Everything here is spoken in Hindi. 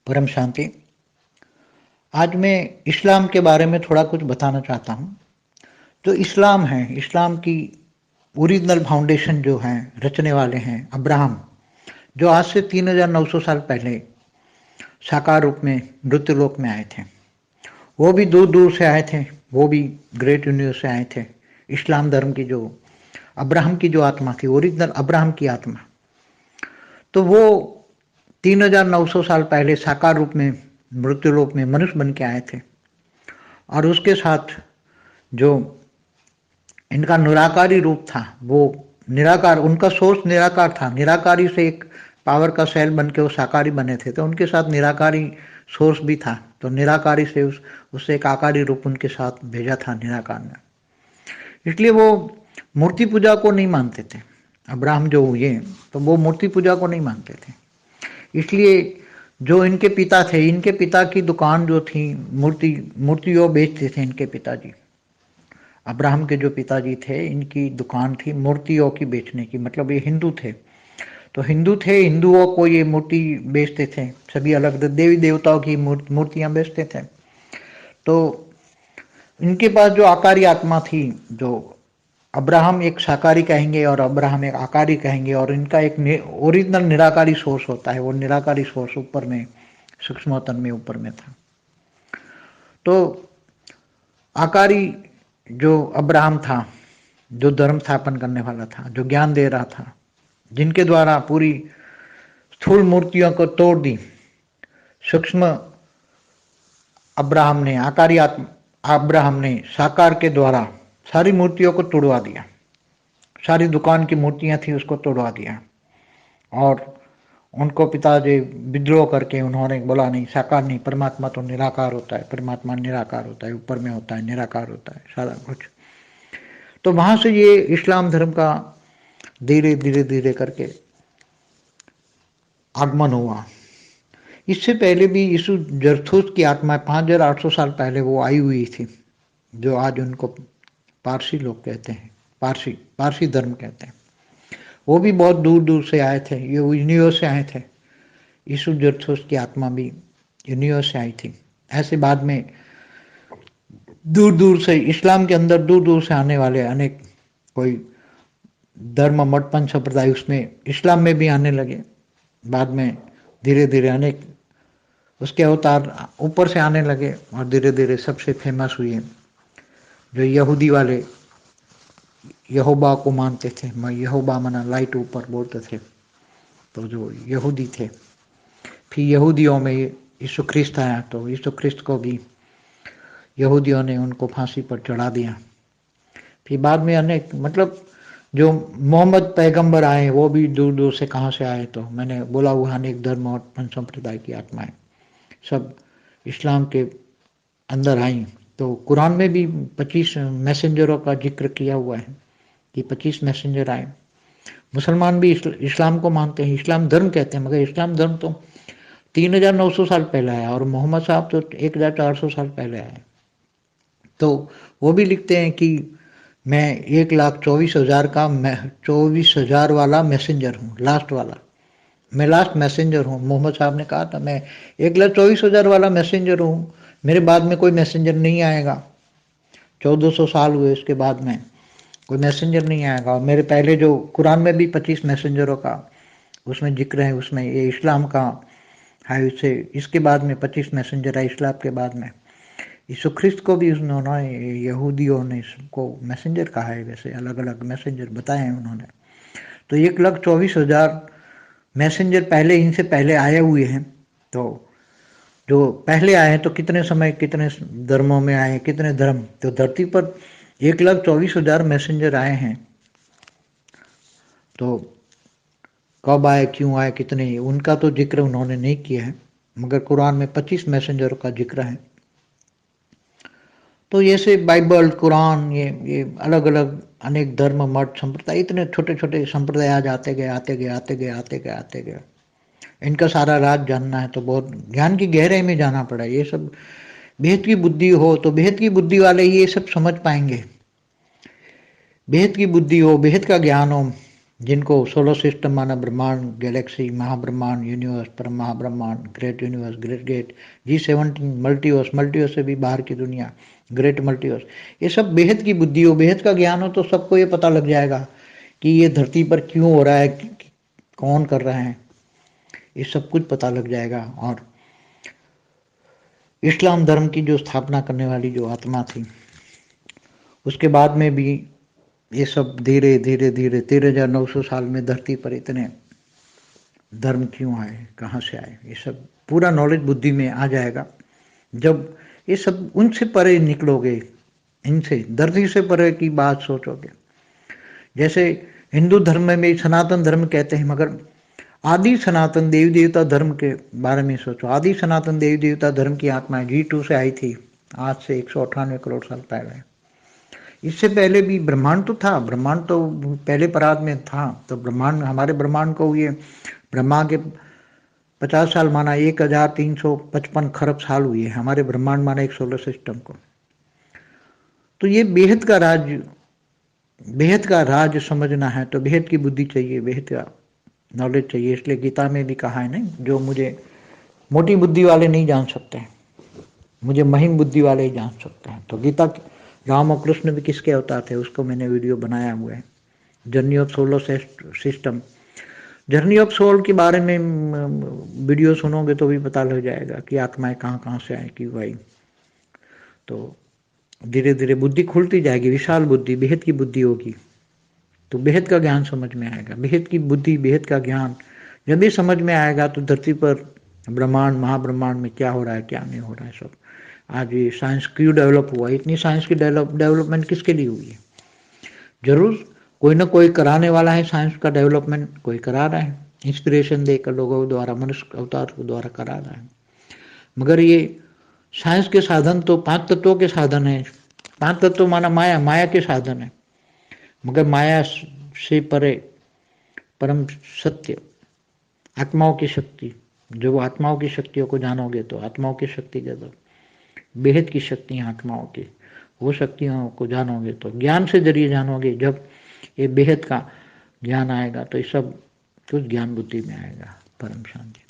परम शांति। आज मैं इस्लाम के बारे में थोड़ा कुछ बताना चाहता हूँ। जो इस्लाम है, इस्लाम की ओरिजिनल फाउंडेशन जो है, रचने वाले हैं अब्राहम, जो आज से 3900 साल पहले साकार रूप में मृत्युलोक में आए थे। वो भी दूर दूर से आए थे, वो भी ग्रेट यूनिवर्स से आए थे। इस्लाम धर्म की जो अब्राहम की जो आत्मा थी, ओरिजिनल अब्राहम की आत्मा, तो वो 3900 साल पहले साकार रूप में मृत्युलोक में मनुष्य बन के आए थे। और उसके साथ जो इनका निराकारी रूप था, वो निराकार, उनका सोर्स निराकार था। निराकारी से एक पावर का सेल बन के वो साकारी बने थे, तो उनके साथ निराकारी सोर्स भी था। तो निराकारी से उससे एक आकारी रूप उनके साथ भेजा था निराकार ने। इसलिए वो मूर्ति पूजा को नहीं मानते थे। अब्राहम जो हुए तो वो मूर्ति पूजा को नहीं मानते थे। इसलिए जो इनके पिता थे, इनके पिता की दुकान जो थी, मूर्तियों बेचते थे इनके पिताजी। अब्राहम के जो पिताजी थे, इनकी दुकान थी मूर्तियों की बेचने की। मतलब ये हिंदू थे, तो हिंदू थे, हिंदुओं को ये मूर्ति बेचते थे। सभी अलग देवी देवताओं की मूर्तियां बेचते थे। तो इनके पास जो आकारी आत्मा थी, जो अब्राहम एक साकारी कहेंगे और अब्राहम एक आकारी कहेंगे, और इनका एक ओरिजिनल निराकारी सोर्स होता है। वो निराकारी सोर्स ऊपर में, सूक्ष्मतन में ऊपर में था। तो आकारी जो अब्राहम था, जो धर्म स्थापन करने वाला था, जो ज्ञान दे रहा था, जिनके द्वारा पूरी स्थूल मूर्तियों को तोड़ दी, सूक्ष्म अब्राहम ने, आकारी अब्राहम ने साकार के द्वारा सारी मूर्तियों को तोड़वा दिया। सारी दुकान की मूर्तियां थी उसको तोड़वा दिया। और उनको पिताजी विद्रोह करके उन्होंने बोला, नहीं, साकार नहीं, परमात्मा तो निराकार होता है, परमात्मा निराकार होता है, ऊपर में होता है, निराकार होता है सारा कुछ। तो वहां से ये इस्लाम धर्म का धीरे धीरे धीरे करके आगमन हुआ। इससे पहले भी यीशु जरथुस की आत्मा 5800 साल पहले वो आई हुई थी, जो आज उनको पारसी लोग कहते हैं, पारसी धर्म कहते हैं। वो भी बहुत दूर दूर से आए थे, ये यूनिवर्स से आए थे। यीशु जरथुस की आत्मा भी यूनिवर्स से आई थी। ऐसे बाद में दूर दूर से इस्लाम के अंदर दूर दूर से आने वाले अनेक कोई धर्म, मठ, पंथ, संप्रदाय उसमें इस्लाम में भी आने लगे। बाद में धीरे धीरे अनेक उसके अवतार ऊपर से आने लगे, और धीरे धीरे सबसे फेमस हुए जो यहूदी वाले यहोवा को मानते थे। मैं यहोवा मना लाइट ऊपर बोलते थे, तो जो यहूदी थे। फिर यहूदियों में यीशु ख्रिस्त आया, तो यीशु ख्रिस्त को भी यहूदियों ने उनको फांसी पर चढ़ा दिया। फिर बाद में अनेक, मतलब जो मोहम्मद पैगंबर आए, वो भी दूर दूर से कहाँ से आए, तो मैंने बोला हुआ अनेक धर्म और पंथ संप्रदाय की आत्माएं सब इस्लाम के अंदर आई। तो कुरान में भी 25 मैसेंजरों का जिक्र किया हुआ है कि 25 मैसेंजर आए। मुसलमान भी इस्लाम को मानते हैं, इस्लाम धर्म कहते हैं, मगर इस्लाम धर्म तो 3900 साल पहले आया, और मोहम्मद साहब तो 1400 साल पहले आए। तो वो भी लिखते हैं कि मैं 1,24,000 का 24,000 वाला मैसेंजर हूँ, लास्ट वाला, मैं लास्ट मैसेंजर हूँ। मोहम्मद साहब ने कहा था मैं 1,24,000 वाला मैसेंजर हूँ, मेरे बाद में कोई मैसेंजर नहीं आएगा। 1400 साल हुए उसके बाद में कोई मैसेंजर नहीं आएगा। और मेरे पहले जो कुरान में भी 25 मैसेंजरों का उसमें जिक्र है, उसमें ये इस्लाम का है। उससे इसके बाद में 25 मैसेंजर है इस्लाम के बाद में। यीशु ख्रिस्त को भी उन्होंने, यहूदियों ने इसको मैसेंजर कहा है। वैसे अलग अलग मैसेंजर बताए हैं उन्होंने। तो 1,24,000 मैसेंजर पहले, इनसे पहले आए हुए हैं। तो जो पहले आए हैं तो कितने समय, कितने धर्मों में आए, कितने धर्म, तो धरती पर 1,24,000 मैसेंजर आए हैं। तो कब आए, क्यों आए, कितने, उनका तो जिक्र उन्होंने नहीं किया है, मगर कुरान में 25 मैसेंजरों का जिक्र है। तो जैसे बाइबल, कुरान, ये अलग अलग अनेक धर्म, मठ, संप्रदाय, इतने छोटे छोटे संप्रदाय आज आते गए, आते गए, आते गए, आते गए, आते गए। इनका सारा राज जानना है तो बहुत ज्ञान की गहराई में जाना पड़ा। ये सब बेहद की बुद्धि हो तो बेहद की बुद्धि वाले ही ये सब समझ पाएंगे। बेहद की बुद्धि हो, बेहद का ज्ञान हो, जिनको सोलर सिस्टम माना ब्रह्मांड, गैलेक्सी, महाब्रह्मांड, यूनिवर्स, परम महाब्रह्मांड, great universe, great gate, G17, multiverse, multiverse से भी बाहर की दुनिया, ग्रेट मल्टीवर्स, ये सब बेहद की बुद्धि हो, बेहद का ज्ञान हो तो सबको ये पता लग जाएगा कि ये धरती पर क्यों हो रहा है, कौन कर रहे हैं, ये सब कुछ पता लग जाएगा। और इस्लाम धर्म की जो स्थापना करने वाली जो आत्मा थी, उसके बाद में भी ये सब धीरे धीरे धीरे 13,900 साल में धरती पर इतने धर्म क्यों आए, कहाँ से आए, ये सब पूरा नॉलेज बुद्धि में आ जाएगा जब ये सब उनसे परे निकलोगे, इनसे धरती से परे की बात सोचोगे। जैसे हिंदू धर्म में भी सनातन धर्म कहते हैं, मगर आदि सनातन देवी देवता धर्म के बारे में सोचो। आदि सनातन देवी देवता धर्म की आत्मा G2 से आई थी, आज से 198 करोड़ साल पहले। इससे पहले भी ब्रह्मांड तो था, ब्रह्मांड तो पहले परात में था, तो ब्रह्मांड, हमारे ब्रह्मांड को ये ब्रह्मा के 50 साल माना, 1355 खरब साल हुए हमारे ब्रह्मांड माना एक सोलर सिस्टम को। तो ये बेहद का राज समझना है तो बेहद की बुद्धि चाहिए, बेहद का नॉलेज चाहिए। इसलिए गीता में भी कहा है नहीं, जो मुझे मोटी बुद्धि वाले नहीं जान सकते, मुझे महीन बुद्धि वाले ही जान सकते हैं। तो गीता, राम और कृष्ण भी किसके अवतार थे, उसको मैंने वीडियो बनाया हुआ है, journey of solar system. Journey of soul के बारे में वीडियो सुनोगे तो भी पता लग जाएगा कि आत्माएं कहाँ कहाँ से आए, क्यों आई। तो धीरे धीरे बुद्धि खुलती जाएगी, विशाल बुद्धि, बेहद की बुद्धि होगी तो बेहद का ज्ञान समझ में आएगा। बेहद की बुद्धि, बेहद का ज्ञान जब भी समझ में आएगा तो धरती पर ब्रह्मांड, महाब्रह्मांड में क्या हो रहा है, क्या नहीं हो रहा है, सब। आज ये साइंस क्यों डेवलप हुआ, इतनी साइंस की डेवलपमेंट किसके लिए हुई है? जरूर कोई ना कोई कराने वाला है, साइंस का डेवलपमेंट कोई करा रहा है, इंस्पिरेशन देकर लोगों द्वारा, मनुष्य अवतार के द्वारा करा रहा है। मगर ये साइंस के साधन तो 5 तत्वों के साधन है। 5 तत्व माना माया, माया के साधन है। मगर माया से परे परम सत्य, आत्माओं की शक्ति, जब आत्माओं की शक्तियों को जानोगे तो आत्माओं की शक्ति जब बेहद की शक्तियाँ आत्माओं की, वो शक्तियों को जानोगे तो ज्ञान से जरिए जानोगे। जब ये बेहद का ज्ञान आएगा तो ये सब कुछ ज्ञान बुद्धि में आएगा। परम शांति।